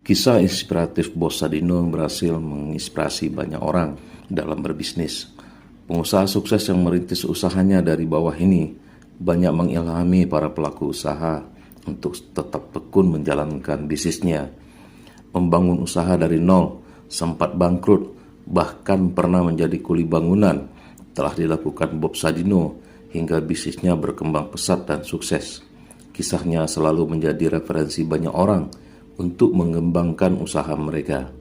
Kisah inspiratif Bos Sadino berhasil menginspirasi banyak orang dalam berbisnis. Pengusaha sukses yang merintis usahanya dari bawah ini banyak mengilhami para pelaku usaha untuk tetap tekun menjalankan bisnisnya. Membangun usaha dari nol, sempat bangkrut, bahkan pernah menjadi kuli bangunan telah dilakukan Bob Sadino hingga bisnisnya berkembang pesat dan sukses. Kisahnya selalu menjadi referensi banyak orang untuk mengembangkan usaha mereka.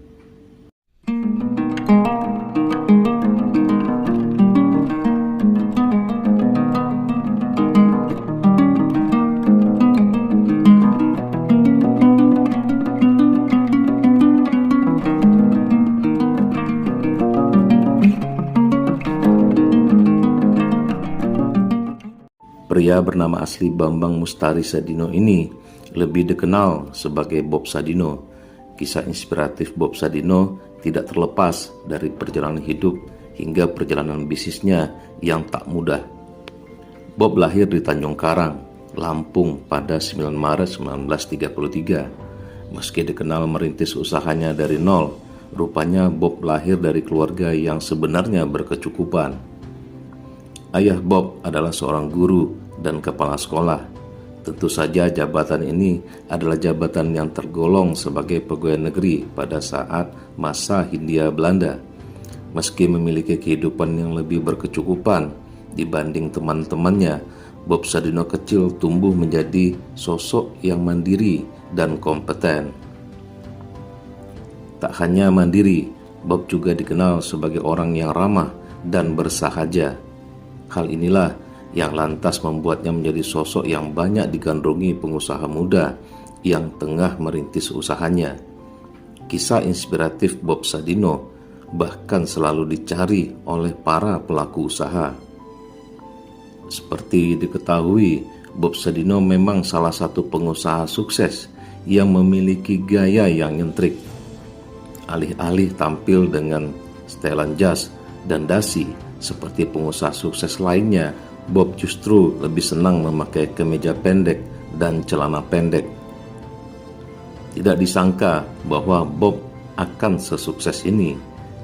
Pria bernama asli Bambang Mustari Sadino ini lebih dikenal sebagai Bob Sadino. Kisah inspiratif Bob Sadino tidak terlepas dari perjalanan hidup hingga perjalanan bisnisnya yang tak mudah. Bob lahir di Tanjung Karang, Lampung pada 9 Maret 1933. Meski dikenal merintis usahanya dari nol, rupanya Bob lahir dari keluarga yang sebenarnya berkecukupan. Ayah Bob adalah seorang guru dan kepala sekolah. Tentu saja jabatan ini adalah jabatan yang tergolong sebagai pegawai negeri pada saat masa Hindia Belanda. Meski memiliki kehidupan yang lebih berkecukupan dibanding teman-temannya, Bob Sadino kecil tumbuh menjadi sosok yang mandiri dan kompeten. Tak hanya mandiri, Bob juga dikenal sebagai orang yang ramah dan bersahaja. Hal inilah yang lantas membuatnya menjadi sosok yang banyak digandrungi pengusaha muda yang tengah merintis usahanya. Kisah inspiratif Bob Sadino bahkan selalu dicari oleh para pelaku usaha. Seperti diketahui, Bob Sadino memang salah satu pengusaha sukses yang memiliki gaya yang nyentrik. Alih-alih tampil dengan setelan jas dan dasi seperti pengusaha sukses lainnya, Bob justru lebih senang memakai kemeja pendek dan celana pendek. Tidak disangka bahwa Bob akan sesukses ini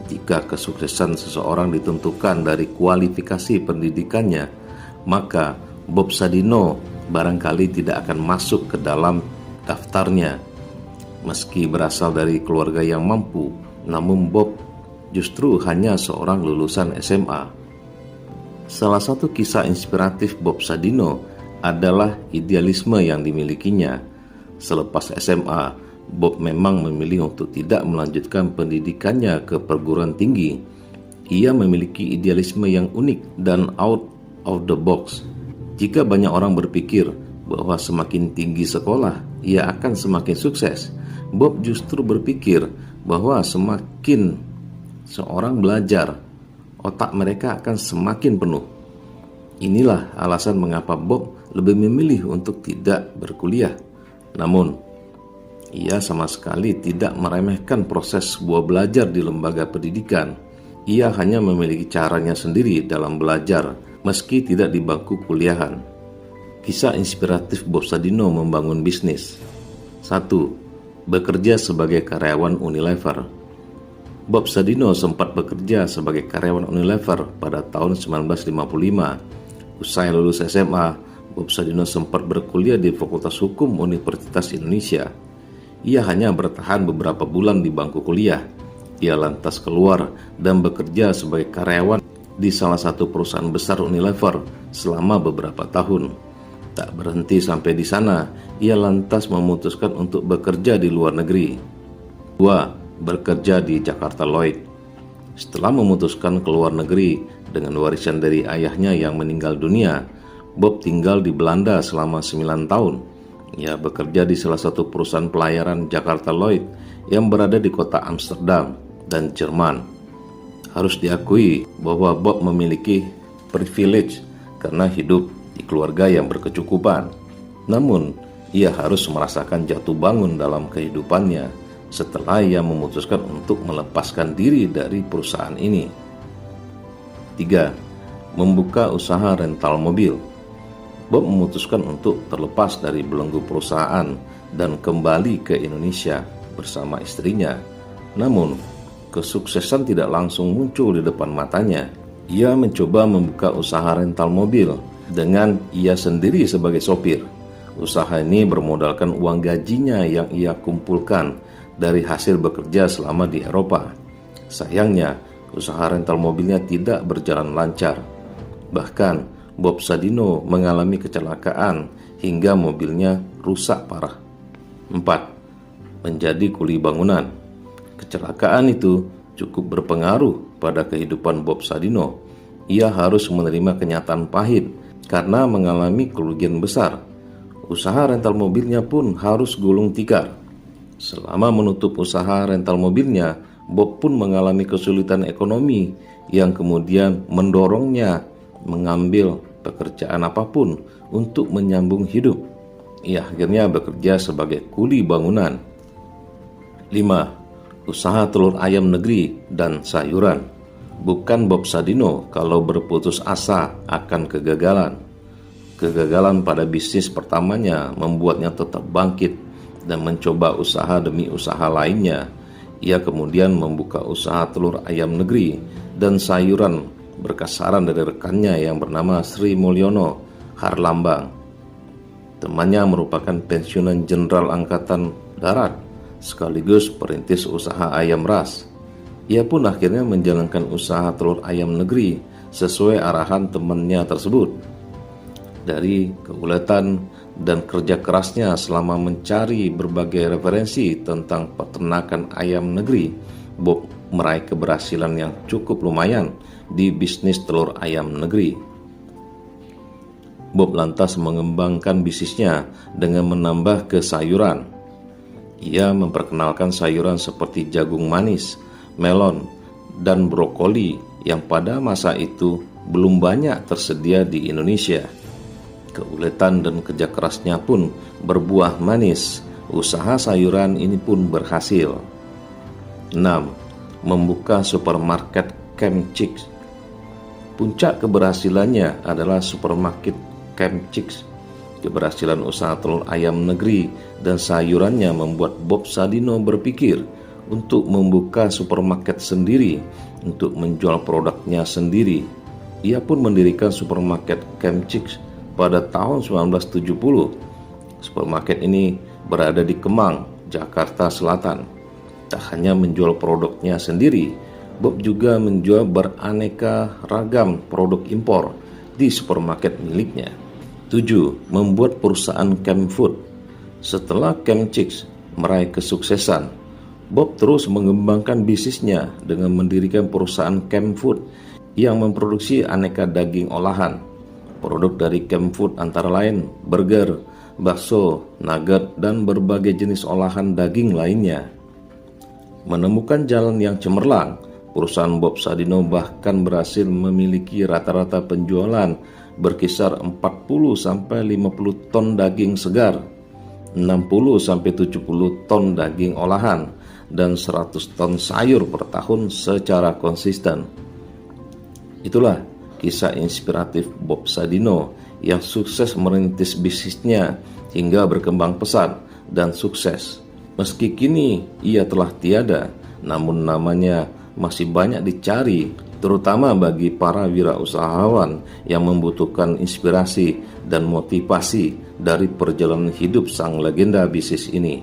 jika kesuksesan seseorang ditentukan dari kualifikasi pendidikannya, maka Bob Sadino barangkali tidak akan masuk ke dalam daftarnya. Meski berasal dari keluarga yang mampu, namun Bob justru hanya seorang lulusan SMA. Salah satu kisah inspiratif Bob Sadino adalah idealisme yang dimilikinya. Selepas SMA, Bob memang memilih untuk tidak melanjutkan pendidikannya ke perguruan tinggi. Ia memiliki idealisme yang unik dan out of the box. Jika banyak orang berpikir bahwa semakin tinggi sekolah, ia akan semakin sukses, Bob justru berpikir bahwa semakin seorang belajar, otak mereka akan semakin penuh. Inilah alasan mengapa Bob lebih memilih untuk tidak berkuliah. Namun, ia sama sekali tidak meremehkan proses sebuah belajar di lembaga pendidikan. Ia hanya memiliki caranya sendiri dalam belajar, meski tidak di bangku kuliahan. Kisah inspiratif Bob Sadino membangun bisnis. 1. Bekerja sebagai karyawan Unilever. Bob Sadino sempat bekerja sebagai karyawan Unilever pada tahun 1955. Usai lulus SMA, Bob Sadino sempat berkuliah di Fakultas Hukum Universitas Indonesia. Ia hanya bertahan beberapa bulan di bangku kuliah. Ia lantas keluar dan bekerja sebagai karyawan di salah satu perusahaan besar Unilever selama beberapa tahun. Tak berhenti sampai di sana, ia lantas memutuskan untuk bekerja di luar negeri. 2. Bekerja di Jakarta Lloyd. Setelah memutuskan keluar negeri dengan warisan dari ayahnya yang meninggal dunia, Bob tinggal di Belanda selama 9 tahun. Ia bekerja di salah satu perusahaan pelayaran Jakarta Lloyd yang berada di kota Amsterdam dan Jerman. Harus diakui bahwa Bob memiliki privilege karena hidup di keluarga yang berkecukupan. Namun, ia harus merasakan jatuh bangun dalam kehidupannya setelah ia memutuskan untuk melepaskan diri dari perusahaan ini. 3. Membuka usaha rental mobil. Bob memutuskan untuk terlepas dari belenggu perusahaan dan kembali ke Indonesia. bersama istrinya. Namun, kesuksesan tidak langsung muncul di depan matanya. Ia mencoba membuka usaha rental mobil dengan ia sendiri sebagai sopir. Usaha ini bermodalkan uang gajinya yang ia kumpulkan dari hasil bekerja selama di Eropa. Sayangnya, usaha rental mobilnya tidak berjalan lancar. Bahkan, Bob Sadino mengalami kecelakaan hingga mobilnya rusak parah. 4. Menjadi kuli bangunan. Kecelakaan itu cukup berpengaruh pada kehidupan Bob Sadino. Ia harus menerima kenyataan pahit karena mengalami kerugian besar. Usaha rental mobilnya pun harus gulung tikar. Selama menutup usaha rental mobilnya, Bob pun mengalami kesulitan ekonomi yang kemudian mendorongnya mengambil pekerjaan apapun untuk menyambung hidup. Ia akhirnya bekerja sebagai kuli bangunan. 5. Usaha telur ayam negeri dan sayuran. Bukan Bob Sadino kalau berputus asa akan kegagalan. Kegagalan pada bisnis pertamanya membuatnya tetap bangkit dan mencoba usaha demi usaha lainnya. Ia kemudian membuka usaha telur ayam negeri dan sayuran berkas saran dari rekannya yang bernama Sri Mulyono Harlambang. Temannya merupakan pensiunan Jenderal Angkatan Darat sekaligus perintis usaha ayam ras. Ia pun akhirnya menjalankan usaha telur ayam negeri sesuai arahan temannya tersebut. Dari keuletan dan kerja kerasnya selama mencari berbagai referensi tentang peternakan ayam negeri, Bob meraih keberhasilan yang cukup lumayan di bisnis telur ayam negeri. Bob lantas mengembangkan bisnisnya dengan menambah ke sayuran. Ia memperkenalkan sayuran seperti jagung manis, melon, dan brokoli yang pada masa itu belum banyak tersedia di Indonesia. Keuletan dan kerja kerasnya pun berbuah manis. Usaha sayuran ini pun berhasil. 6. Membuka supermarket Camp Chicks. Puncak keberhasilannya adalah supermarket Camp Chicks. Keberhasilan usaha telur ayam negeri dan sayurannya membuat Bob Sadino berpikir untuk membuka supermarket sendiri untuk menjual produknya sendiri. Ia pun mendirikan supermarket Camp Chicks pada tahun 1970. Supermarket ini berada di Kemang, Jakarta Selatan. Tak hanya menjual produknya sendiri, Bob juga menjual beraneka ragam produk impor di supermarket miliknya. 7. Membuat perusahaan Camp Food. Setelah Camp Chicks meraih kesuksesan, Bob terus mengembangkan bisnisnya dengan mendirikan perusahaan Camp Food yang memproduksi aneka daging olahan. Produk dari Camp Food antara lain burger, bakso, nugget, dan berbagai jenis olahan daging lainnya. Menemukan jalan yang cemerlang, perusahaan Bob Sadino bahkan berhasil memiliki rata-rata penjualan berkisar 40-50 ton daging segar, 60-70 ton daging olahan, dan 100 ton sayur per tahun secara konsisten. Itulah kisah inspiratif Bob Sadino yang sukses merintis bisnisnya hingga berkembang pesat dan sukses. Meski kini ia telah tiada, namun namanya masih banyak dicari, terutama bagi para wirausahawan yang membutuhkan inspirasi dan motivasi dari perjalanan hidup sang legenda bisnis ini.